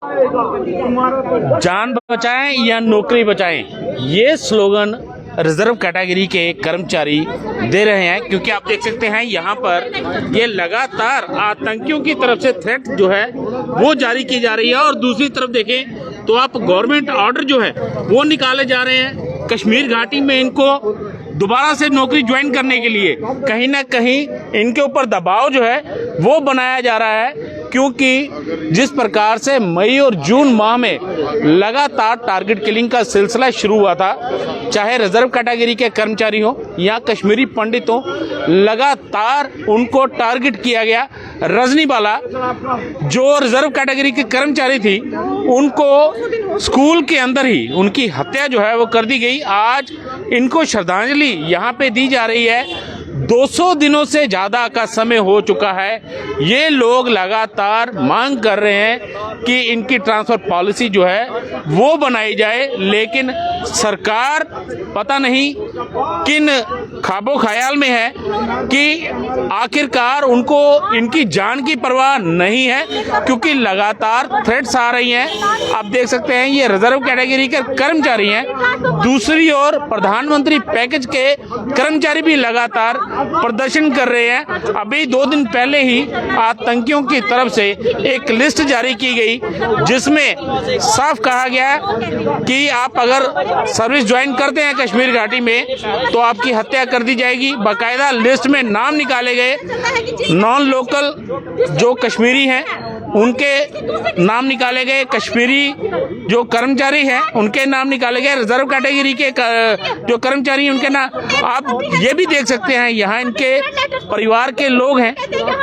जान बचाएं या नौकरी बचाएं, ये स्लोगन रिजर्व कैटेगरी के कर्मचारी दे रहे हैं। क्योंकि आप देख सकते हैं यहाँ पर ये लगातार आतंकियों की तरफ से थ्रेट जो है वो जारी की जा रही है, और दूसरी तरफ देखें तो आप गवर्नमेंट ऑर्डर जो है वो निकाले जा रहे हैं कश्मीर घाटी में इनको दोबारा से नौकरी ज्वाइन करने के लिए। कहीं ना कहीं इनके ऊपर दबाव जो है वो बनाया जा रहा है, क्योंकि जिस प्रकार से मई और जून माह में लगातार टारगेट किलिंग का सिलसिला शुरू हुआ था, चाहे रिजर्व कैटेगरी के कर्मचारी हो या कश्मीरी पंडित हो, लगातार उनको टारगेट किया गया। रजनीवाला जो रिजर्व कैटेगरी के कर्मचारी थी, उनको स्कूल के अंदर ही उनकी हत्या जो है वो कर दी गई। आज इनको श्रद्धांजलि यहाँ पे दी जा रही है। 200 दिनों से ज़्यादा का समय हो चुका है। ये लोग लगातार मांग कर रहे हैं कि इनकी ट्रांसफ़र पॉलिसी जो है वो बनाई जाए, लेकिन सरकार पता नहीं किन ख्वाबो ख्याल में है कि आखिरकार उनको इनकी जान की परवाह नहीं है, क्योंकि लगातार थ्रेट्स आ रही हैं। आप देख सकते हैं ये रिजर्व कैटेगरी के कर्मचारी हैं, दूसरी ओर प्रधानमंत्री पैकेज के कर्मचारी भी लगातार प्रदर्शन कर रहे हैं। अभी 2 दिन पहले ही आतंकियों की तरफ से एक लिस्ट जारी की गई, जिसमें साफ कहा गया कि आप अगर सर्विस ज्वाइन करते हैं कश्मीर घाटी में तो आपकी हत्या कर दी जाएगी। बाकायदा लिस्ट में नाम निकाले गए, नॉन लोकल जो कश्मीरी हैं उनके नाम निकाले गए, कश्मीरी जो कर्मचारी हैं उनके नाम निकाले गए, रिजर्व कैटेगरी के जो कर्मचारी हैं उनके नाम। आप ये भी देख सकते हैं यहाँ इनके परिवार के लोग हैं,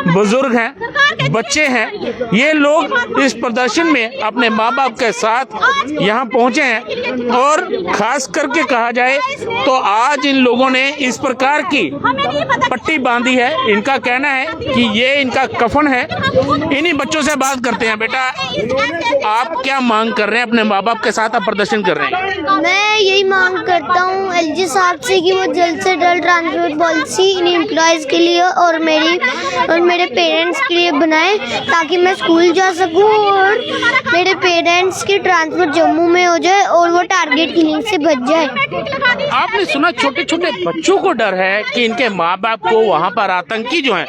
बुजुर्ग हैं, बच्चे हैं। ये लोग इस प्रदर्शन में अपने माँ बाप के साथ यहाँ पहुँचे हैं, और खास करके कहा जाए तो आज इन लोगों ने इस प्रकार की पट्टी बांधी है। इनका कहना है कि ये इनका कफन है। इन्हीं बच्चों से बात करते हैं। बेटा, आप क्या मांग कर रहे हैं? अपने माँ बाप के साथ आप प्रदर्शन कर रहे हैं। मैं यही मांग करता हूँ एलजी साहब से कि वो जल्द से जल्द ट्रांसपोर्ट पॉलिसी इन एम्प्लॉयज़ के लिए और मेरे पेरेंट्स के लिए बनाए, ताकि मैं स्कूल जा सकूँ और मेरे पेरेंट्स की ट्रांसफर जम्मू में हो जाए और वो टारगेट किलिंग से बच जाए। आपने सुना छोटे छोटे बच्चों को डर है कि इनके माँ बाप को वहाँ पर आतंकी जो हैं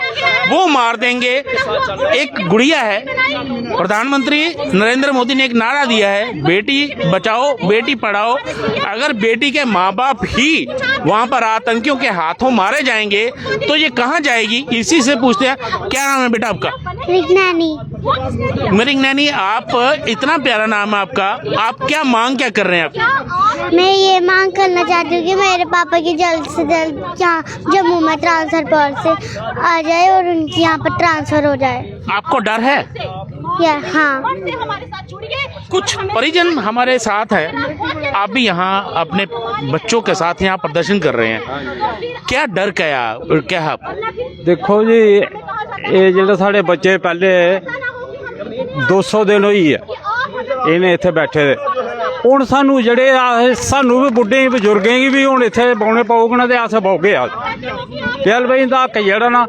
वो मार देंगे। एक गुड़िया है, प्रधानमंत्री नरेंद्र मोदी ने एक नारा दिया है, बेटी बचाओ बेटी पढ़ाओ। अगर बेटी के माँ बाप ही वहाँ पर आतंकियों के हाथों मारे जाएंगे तो ये कहाँ जाएगी? इसी से पूछते हैं। क्या नाम है बेटा आपका? मरिंग नैनी। आप, इतना प्यारा नाम है आपका, आप क्या मांग क्या कर रहे हैं आप? मैं ये मांग करना चाहती हूँ कि मेरे पापा की जल्द से जल्द जम्मू में ट्रांसफर पॉलिसी आ जाए और उनकी यहाँ पर ट्रांसफर हो जाए। आपको डर है? हाँ। कुछ परिजन हमारे साथ है, आप भी यहाँ अपने बच्चों के साथ यहाँ प्रदर्शन कर रहे हैं। क्या डर क्या है आप? देखो जी, ये जो साढ़े बच्चे पहले 200 दिन हुई है इन्हें इत्थे बैठे दे। हुण सानू जड़े सानू भी बुढ़े बजुर्गें गी भी हुण इत्थे बौने पौग ना ते अस बौगे आ चल बई इंदा हक जेड़ा ना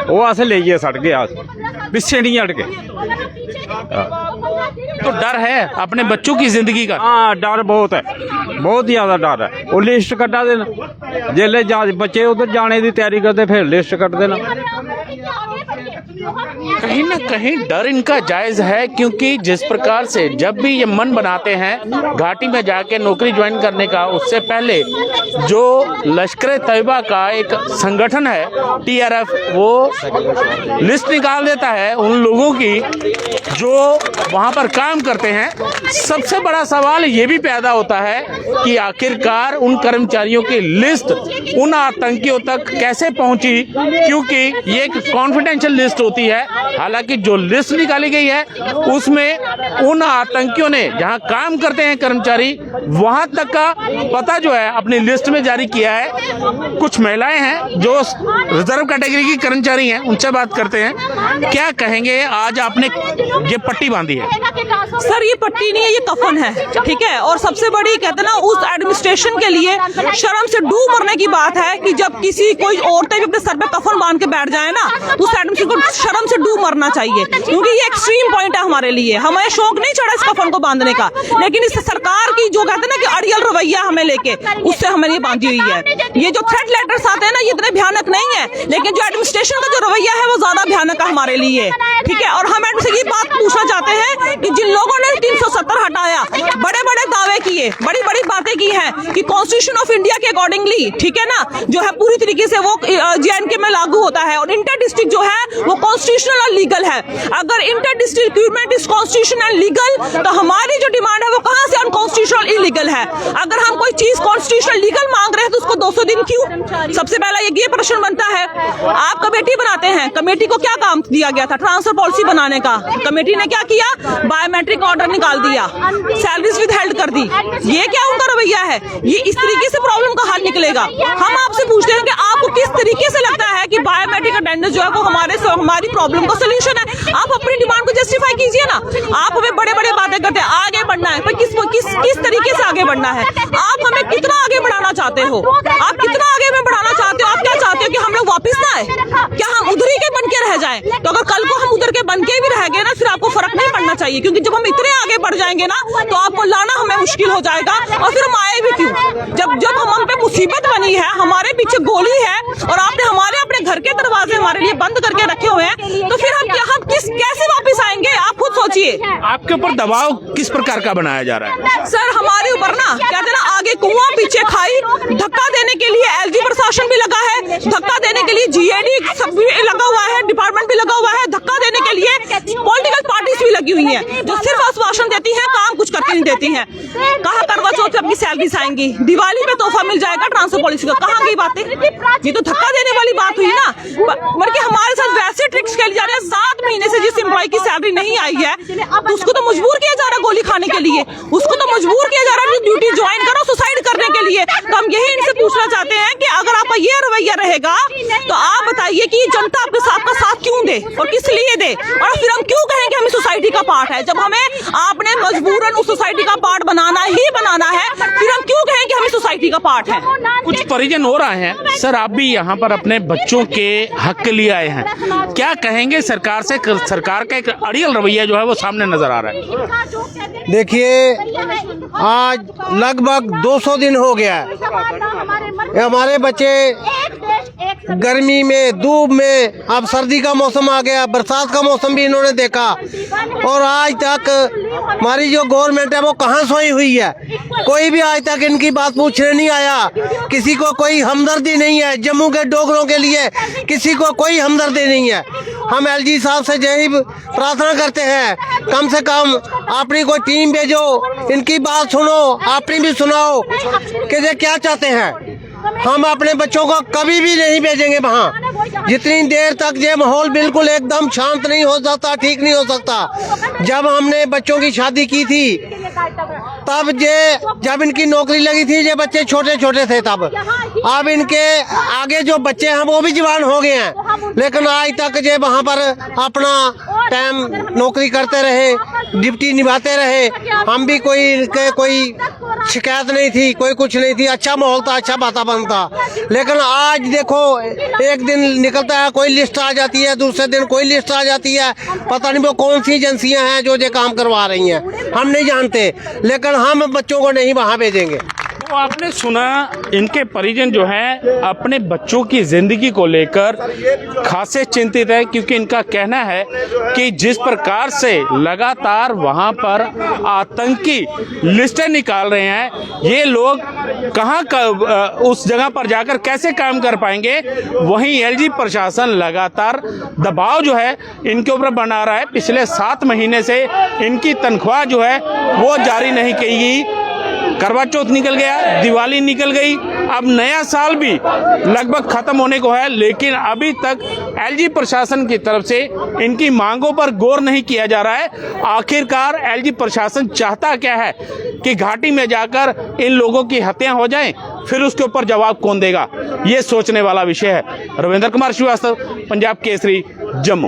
वो अस लेइयै सड़ गए अस पिच्छे नहीं हट गए। तो डर है अपने बच्चों की जिंदगी का? हाँ, डर बहुत है, बहुत ज़्यादा डर है। वो लिस्ट कटा देना, जेल्ले बच्चे उधर जाने की तैयारी करते फिर लिस्ट कट देना। कहीं ना कहीं डर इनका जायज़ है, क्योंकि जिस प्रकार से जब भी ये मन बनाते हैं घाटी में जाके नौकरी ज्वाइन करने का, उससे पहले जो लश्कर तैयबा का एक संगठन है TRF, वो लिस्ट निकाल देता है उन लोगों की जो वहाँ पर काम करते हैं। सबसे बड़ा सवाल ये भी पैदा होता है कि आखिरकार उन कर्मचारियों की लिस्ट उन आतंकियों तक कैसे पहुंची, क्योंकि ये एक कॉन्फिडेंशियल लिस्ट होती है। हालांकि जो लिस्ट निकाली गई है उसमें उन आतंकियों ने जहां काम करते हैं कर्मचारी, वहां तक का पता जो है अपनी लिस्ट में जारी किया है। कुछ महिलाएं हैं जो रिजर्व कैटेगरी की कर्मचारी हैं, उनसे बात करते हैं। क्या कहेंगे, आज आपने ये पट्टी बांधी है? सर, ये पट्टी नहीं है, ये कफन है, ठीक है। और सबसे बड़ी कहते हैं ना, उस एडमिनिस्ट्रेशन के लिए शर्म से डूब मरने की बात है कि जब कोई औरतें भी अपने सर पे कफन बांध के बैठ जाए ना, उस एडमिनिस्ट्रेशन को शर्म से डूब मरना चाहिए, क्योंकि ये एक्सट्रीम पॉइंट है हमारे लिए। हमें शौक नहीं चढ़ा इस कफन को बांधने का, लेकिन इस सरकार की जो कहते हैं ना कि अड़ियल रवैया हमें लेके, उससे हमें ये बांधी हुई है। ये जो थ्रेट लेटर्स आते हैं ना, ये इतने भयानक नहीं है, लेकिन जो एडमिनिस्ट्रेशन का जो रवैया है वो ज्यादा भयानक है हमारे लिए, ठीक है। और हम से ये बात पूछना चाहते हैं कि जिन लोगों ने 370 हटाया, बड़े बड़े दावे किए, बड़ी बड़ी बातें की हैं कि कॉन्स्टिट्यूशन ऑफ इंडिया के अकॉर्डिंगली, ठीक है ना, जो है पूरी तरीके से वो JNK में लागू होता है, और इंटर डिस्ट्रिक्ट जो है वो कॉन्स्टिट्यूशनल और लीगल है। अगर inter district recruitment is constitutional legal, तो हमारी जो डिमांड है वो कहां से अनकॉन्स्टिट्यूशनल इलीगल है? अगर हम कोई चीज कॉन्स्टिट्यूशनल लीगल मांग रहे हैं तो उसको 200 दिन क्यों? सबसे पहला ये प्रश्न बनता है। आप कमेटी बनाते हैं, कमेटी को क्या काम दिया गया था? ट्रांसफर पॉलिसी बनाने का। कमेटी ने क्या किया? बायोमेट्रिक ऑर्डर निकाल दिया, सैलरीज विदहेल्ड कर दी। ये क्या उनका रवैया है? ये इस तरीके से प्रॉब्लम का हल निकलेगा? हम आपसे पूछते हैं कि आपको किस तरीके से लगता है कि बायोमेट्रिक अटेंडेंस जो है वो हमारी प्रॉब्लम का सोल्यूशन है? आप अपनी डिमांड को जस्टिफाई कीजिए ना। आप हमें बड़े बड़े बातें करते हैं, आगे बढ़ना है, पर किस तरीके से आगे बढ़ना है? आप हमें कितना आगे बढ़ाना चाहते हो? आप कितना आगे हमें बढ़ाना चाहते हो? आप क्या चाहते हो कि हम लोग वापस ना आए? क्या हम उधर ही के बन के रह जाएं? तो अगर कल को हम उधर के बन के भी रह गए ना, फिर आपको फर्क नहीं पड़ना चाहिए, क्योंकि जब हम इतने आगे बढ़ जाएंगे ना, तो आपको लाना हमें मुश्किल हो जाएगा। और फिर हम आए भी क्यों? जब हम पे मुसीबत बनी है, हमारे पीछे गोली है, और आपने हमारे अपने घर के दरवाजे हमारे लिए बंद करके रखे हुए हैं, तो फिर हम कैसे वापस आएंगे? आप खुद सोचिए। आपके ऊपर दबाव किस प्रकार का बनाया जा रहा है? सर, हमारे ऊपर ना कहते हैं ना, आगे कुआं पीछे खाई, धक्का देने के लिए LG प्रशासन भी लगा है, धक्का देने के लिए GAD सब भी लगा हुआ है, डिपार्टमेंट भी लगा हुआ है, धक्का देने के लिए पॉलिटिकल पार्टीज भी लगी हुई हैं, जो सिर्फ आश्वासन देती हैं, काम कुछ करके नहीं देती हैं। कहाँ करवा चौथ पे अपनी सैलरीज आएंगी, दिवाली पे तोहफा मिल जाएगा ट्रांसफर पॉलिसी का, कहाँ गई बातें? ये तो धक्का देने वाली बात हुई ना। बल्कि हमारे साथ वैसे ट्रिक्स खेले जा रहे हैं। 7 महीने से जिस एम्प्लॉय की सैलरी नहीं आई है, तो उसको तो मजबूर किया जा रहा है गोली खाने के लिए, उसको तो मजबूर किया जा रहा है ड्यूटी ज्वाइन करो सुसाइड करने के लिए। तो हम यही इनसे पूछना चाहते हैं कि अगर आपका ये रवैया रहेगा, तो आप बताइए कि जनता आपके साथ क्यों दे और किस लिए दे? और फिर हम क्यों कहें कि हम सोसाइटी का पार्ट है, जब हमें आपने मजबूरन उस सोसाइटी का पार्ट बनाना है, फिर हम क्यों कहें कि हम सोसाइटी का पार्ट है? कुछ परिजन हो रहे हैं। सर, आप भी यहाँ पर अपने बच्चों के हक के लिए आए हैं, क्या कहेंगे सरकार से? सरकार का एक अड़ियल रवैया जो है वो सामने नजर आ रहा है। देखिए, आज लगभग 200 दिन हो गया है। हमारे बच्चे गर्मी में, धूप में, अब सर्दी का मौसम आ गया, बरसात का मौसम भी इन्होंने देखा, और आज तक हमारी जो गवर्नमेंट है वो कहाँ सोई हुई है? कोई भी आज तक इनकी बात पूछने नहीं आया। किसी को कोई हमदर्दी नहीं है। जम्मू के डोगरों के लिए किसी को कोई हमदर्दी नहीं है। हम LG साहब से यही प्रार्थना करते हैं, कम से कम अपनी कोई टीम भेजो, इनकी बात सुनो, अपनी भी सुनाओ कि ये क्या चाहते हैं। हम अपने बच्चों को कभी भी नहीं भेजेंगे वहाँ, जितनी देर तक ये माहौल बिल्कुल एकदम शांत नहीं हो सकता, ठीक नहीं हो सकता। जब हमने बच्चों की शादी की थी, तब जब इनकी नौकरी लगी थी, ये बच्चे छोटे छोटे थे तब। अब इनके आगे जो बच्चे हैं वो भी जवान हो गए हैं, लेकिन आज तक ये वहाँ पर अपना टाइम नौकरी करते रहे, ड्यूटी निभाते रहे। हम भी कोई शिकायत नहीं थी, कोई कुछ नहीं थी, अच्छा माहौल था, अच्छा वातावरण था। लेकिन आज देखो, एक दिन निकलता है कोई लिस्ट आ जाती है, दूसरे दिन कोई लिस्ट आ जाती है, पता नहीं वो कौन सी एजेंसियां हैं जो ये काम करवा रही हैं, हम नहीं जानते। लेकिन हम बच्चों को नहीं वहाँ भेजेंगे। तो आपने सुना, इनके परिजन जो हैं अपने बच्चों की जिंदगी को लेकर खासे चिंतित है, क्योंकि इनका कहना है कि जिस प्रकार से लगातार वहां पर आतंकी लिस्टें निकाल रहे हैं, ये लोग कहां उस जगह पर जाकर कैसे काम कर पाएंगे। वहीं LG प्रशासन लगातार दबाव जो है इनके ऊपर बना रहा है। पिछले 7 महीने से इनकी तनख्वाह जो है वो जारी नहीं की गई। करवा चौथ निकल गया, दिवाली निकल गई, अब नया साल भी लगभग खत्म होने को है, लेकिन अभी तक LG प्रशासन की तरफ से इनकी मांगों पर गौर नहीं किया जा रहा है। आखिरकार LG प्रशासन चाहता क्या है कि घाटी में जाकर इन लोगों की हत्या हो जाएं, फिर उसके ऊपर जवाब कौन देगा, ये सोचने वाला विषय है। रविंद्र कुमार श्रीवास्तव, पंजाब केसरी, जम्मू।